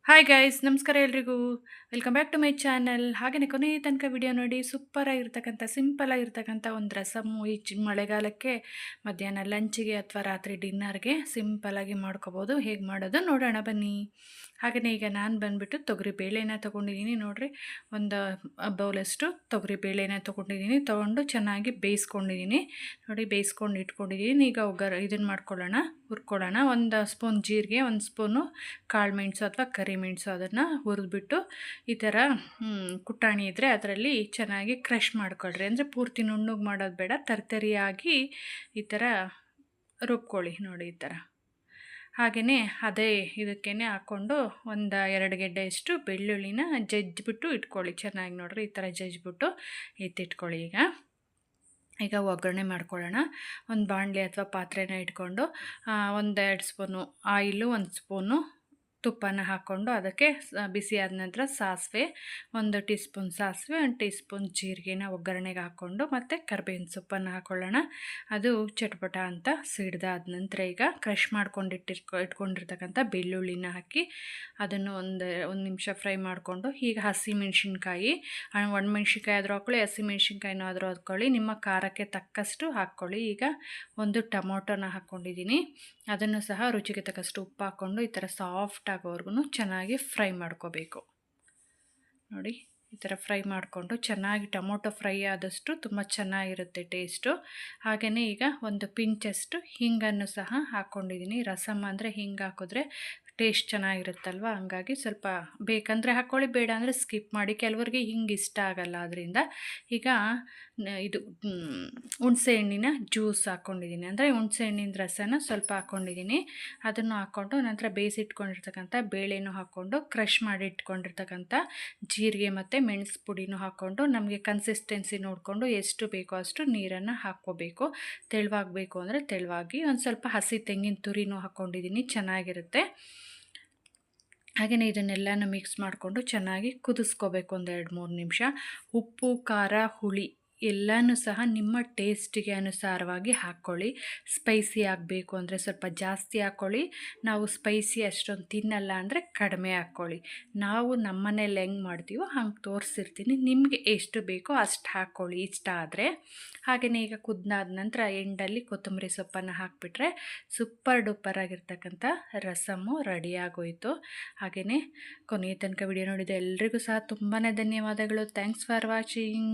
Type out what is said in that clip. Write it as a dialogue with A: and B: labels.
A: Hi guys ನಮಸ್ಕಾರ ಎಲ್ರಿಗೂ welcome back to my channel. ಹಾಗೆಯೇ ಕೊನೆ ತನಕ ವಿಡಿಯೋ ನೋಡಿ. ಸೂಪರ್ ಆಗಿರ್ತಕ್ಕಂಥ ಸಿಂಪಲ್ ಆಗಿರ್ತಕ್ಕಂಥ ಒಂದು ರಸಮ್ಮು ಈ ಮಳೆಗಾಲಕ್ಕೆ ಮಧ್ಯಾಹ್ನ ಲಂಚಿಗೆ ಅಥವಾ ರಾತ್ರಿ ಡಿನ್ನರ್ಗೆ ಸಿಂಪಲ್ಲಾಗಿ ಮಾಡ್ಕೋಬೋದು. ಹೇಗೆ ಮಾಡೋದು ನೋಡೋಣ ಬನ್ನಿ. ಹಾಗೆಯೇ ಈಗ ನಾನು ಬಂದುಬಿಟ್ಟು ತೊಗರಿ ಬೇಳೆನ ತೊಗೊಂಡಿದ್ದೀನಿ ನೋಡಿರಿ. ಒಂದು ಬೌಲಷ್ಟು ತೊಗರಿ ಬೇಳೆನ ತೊಗೊಂಡಿದ್ದೀನಿ. ತೊಗೊಂಡು ಚೆನ್ನಾಗಿ ಬೇಯಿಸ್ಕೊಂಡಿದ್ದೀನಿ ನೋಡಿ. ಬೇಯಿಸ್ಕೊಂಡು ಇಟ್ಕೊಂಡಿದ್ದೀನಿ. ಈಗ ಇದನ್ನು ಮಾಡ್ಕೊಳ್ಳೋಣ, ಹುರ್ಕೊಳ್ಳೋಣ. ಒಂದು ಸ್ಪೂನ್ ಜೀರಿಗೆ, ಒಂದು ಸ್ಪೂನು ಕಾಳು ಮೆಣಸು ಅಥವಾ ಕರಿಮೆಣಸು ಅದನ್ನು ಹುರಿದ್ಬಿಟ್ಟು ಈ ಥರ ಕುಟ್ಟಾಣಿ ಇದ್ದರೆ ಅದರಲ್ಲಿ ಚೆನ್ನಾಗಿ ಕ್ರಷ್ ಮಾಡ್ಕೊಳ್ರಿ. ಅಂದರೆ ಪೂರ್ತಿ ನುಣ್ಣಗೆ ಮಾಡೋದು ಬೇಡ, ತರ್ತರಿಯಾಗಿ ಈ ಥರ ರುಬ್ಕೊಳ್ಳಿ ನೋಡಿ ಈ ಥರ. ಹಾಗೆಯೇ ಅದೇ ಇದಕ್ಕೇ ಹಾಕ್ಕೊಂಡು ಒಂದು 2 ಗೆಡ್ಡೆಯಷ್ಟು ಬೆಳ್ಳುಳ್ಳಿನ ಜಜ್ಜಿಬಿಟ್ಟು ಇಟ್ಕೊಳ್ಳಿ ಚೆನ್ನಾಗಿ ನೋಡಿರಿ. ಈ ಥರ ಜಜ್ಜಿಬಿಟ್ಟು ಎತ್ತಿಟ್ಕೊಳ್ಳಿ. ಈಗ ಒಗ್ಗರಣೆ ಮಾಡ್ಕೊಳ್ಳೋಣ. ಒಂದು ಬಾಣಲೆ ಅಥವಾ ಪಾತ್ರೆನ ಇಟ್ಕೊಂಡು 1-2 ಸ್ಪೂನು ಆಯಿಲು, 1 ಸ್ಪೂನು ತುಪ್ಪನ ಹಾಕ್ಕೊಂಡು ಅದಕ್ಕೆ ಬಿಸಿ ಆದ ನಂತರ ಸಾಸಿವೆ, 1 ಟೀ ಸ್ಪೂನ್ ಸಾಸಿವೆ, 1 ಟೀ ಸ್ಪೂನ್ ಜೀರಿಗೆನ ಒಗ್ಗರಣೆಗೆ ಹಾಕ್ಕೊಂಡು ಮತ್ತು ಕರಿಬೇವಿನ ಸೊಪ್ಪನ್ನು ಹಾಕ್ಕೊಳ್ಳೋಣ. ಅದು ಚಟ್ಪಟ ಅಂತ ಸಿಡ್ದಾದ ನಂತರ ಈಗ ಕ್ರಷ್ ಮಾಡ್ಕೊಂಡು ಇಟ್ಕೊಂಡಿರ್ತಕ್ಕಂಥ ಬೆಳ್ಳುಳ್ಳಿನ ಹಾಕಿ ಅದನ್ನು ಒಂದು ನಿಮಿಷ ಫ್ರೈ ಮಾಡಿಕೊಂಡು ಈಗ ಹಸಿ ಮೆಣಸಿನ್ಕಾಯಿ, ಒಣಮೆಣ್ಸಿನ್ಕಾಯಿ ಆದರೂ ಹಾಕ್ಕೊಳ್ಳಿ, ಹಸಿ ಮೆಣಸಿನ್ಕಾಯಿನೂ ಆದರೂ ಹಾಕ್ಕೊಳ್ಳಿ, ನಿಮ್ಮ ಖಾರಕ್ಕೆ ತಕ್ಕಷ್ಟು ಹಾಕ್ಕೊಳ್ಳಿ. ಈಗ 1 ಟೊಮೊಟೊನ ಹಾಕ್ಕೊಂಡಿದ್ದೀನಿ. ಅದನ್ನು ಸಹ ರುಚಿಗೆ ತಕ್ಕಷ್ಟು ಉಪ್ಪು ಹಾಕ್ಕೊಂಡು ಈ ಥರ ಸಾಫ್ಟ್ ಆಗೋವರೆಗೂ ಚೆನ್ನಾಗಿ ಫ್ರೈ ಮಾಡ್ಕೋಬೇಕು ನೋಡಿ. ಈ ಥರ ಫ್ರೈ ಮಾಡಿಕೊಂಡು ಚೆನ್ನಾಗಿ ಟೊಮೊಟೊ ಫ್ರೈ ಆದಷ್ಟು ತುಂಬ ಚೆನ್ನಾಗಿರುತ್ತೆ ಟೇಸ್ಟು. ಹಾಗೆಯೇ ಈಗ ಒಂದು ಪಿಂಚಷ್ಟು ಹಿಂಗನ್ನು ಸಹ ಹಾಕ್ಕೊಂಡಿದ್ದೀನಿ. ರಸಮ್ ಅಂದರೆ ಹಿಂಗೆ ಹಾಕಿದ್ರೆ ಟೇಸ್ಟ್ ಚೆನ್ನಾಗಿರುತ್ತಲ್ವ, ಹಂಗಾಗಿ ಸ್ವಲ್ಪ ಬೇಕಂದರೆ ಹಾಕ್ಕೊಳ್ಳಿ, ಬೇಡ ಅಂದರೆ ಸ್ಕಿಪ್ ಮಾಡಿ. ಕೆಲವರಿಗೆ ಹಿಂಗೆ ಇಷ್ಟ ಆಗಲ್ಲ. ಅದರಿಂದ ಈಗ ಇದು ಹುಣಸೆ ಹಣ್ಣಿನ ಜ್ಯೂಸ್ ಹಾಕ್ಕೊಂಡಿದ್ದೀನಿ, ಅಂದರೆ ಹುಣಸೆ ಹಣ್ಣಿನ ರಸನ ಸ್ವಲ್ಪ ಹಾಕ್ಕೊಂಡಿದ್ದೀನಿ. ಅದನ್ನು ಹಾಕ್ಕೊಂಡು ನಂತರ ಬೇಯಿಸಿಟ್ಕೊಂಡಿರ್ತಕ್ಕಂಥ ಬೇಳೆನೂ ಹಾಕ್ಕೊಂಡು ಕ್ರಷ್ ಮಾಡಿ ಇಟ್ಕೊಂಡಿರ್ತಕ್ಕಂಥ ಜೀರಿಗೆ ಮತ್ತು ಮೆಣಸು ಪುಡಿನೂ ಹಾಕ್ಕೊಂಡು ನಮಗೆ ಕನ್ಸಿಸ್ಟೆನ್ಸಿ ನೋಡಿಕೊಂಡು ಎಷ್ಟು ಬೇಕೋ ಅಷ್ಟು ನೀರನ್ನು ಹಾಕ್ಕೋಬೇಕು. ತೆಳುವಾಗಬೇಕು ಅಂದರೆ ತೆಳುವಾಗಿ. ಒಂದು ಸ್ವಲ್ಪ ಹಸಿ ತೆಂಗಿನ ತುರಿನೂ ಹಾಕ್ಕೊಂಡಿದ್ದೀನಿ, ಚೆನ್ನಾಗಿರುತ್ತೆ. ಹಾಗೆಯೇ ಇದನ್ನೆಲ್ಲನೂ ಮಿಕ್ಸ್ ಮಾಡಿಕೊಂಡು ಚೆನ್ನಾಗಿ ಕುದಿಸ್ಕೋಬೇಕು 1-2-3 ನಿಮಿಷ. ಉಪ್ಪು, ಖಾರ, ಹುಳಿ ಎಲ್ಲನೂ ಸಹ ನಿಮ್ಮ ಟೇಸ್ಟಿಗೆ ಅನುಸಾರವಾಗಿ ಹಾಕ್ಕೊಳ್ಳಿ. ಸ್ಪೈಸಿ ಆಗಬೇಕು ಅಂದರೆ ಸ್ವಲ್ಪ ಜಾಸ್ತಿ ಹಾಕ್ಕೊಳ್ಳಿ. ನಾವು ಸ್ಪೈಸಿ ಅಷ್ಟೊಂದು ತಿನ್ನಲ್ಲ ಅಂದರೆ ಕಡಿಮೆ ಹಾಕ್ಕೊಳ್ಳಿ. ನಾವು ನಮ್ಮ ಮನೇಲಿ ಹೆಂಗೆ ಮಾಡ್ತೀವೋ ಹಂಗೆ ತೋರಿಸಿರ್ತೀನಿ, ನಿಮಗೆ ಎಷ್ಟು ಬೇಕೋ ಅಷ್ಟು ಹಾಕ್ಕೊಳ್ಳಿ ಇಷ್ಟ ಆದರೆ. ಹಾಗೆಯೇ ಈಗ ಕುದ್ದಾದ ನಂತರ ಎಂಡಲ್ಲಿ ಕೊತ್ತಂಬರಿ ಸೊಪ್ಪನ್ನು ಹಾಕಿಬಿಟ್ರೆ ಸೂಪರ್ ಡೂಪರ್ ಆಗಿರ್ತಕ್ಕಂಥ ರಸಮ್ಮು ರೆಡಿಯಾಗೋಯಿತು. ಹಾಗೆಯೇ ಕೊನೆಯ ತನಕ ವಿಡಿಯೋ ನೋಡಿದ ಎಲ್ರಿಗೂ ಸಹ ತುಂಬಾ ಧನ್ಯವಾದಗಳು. Thanks for watching.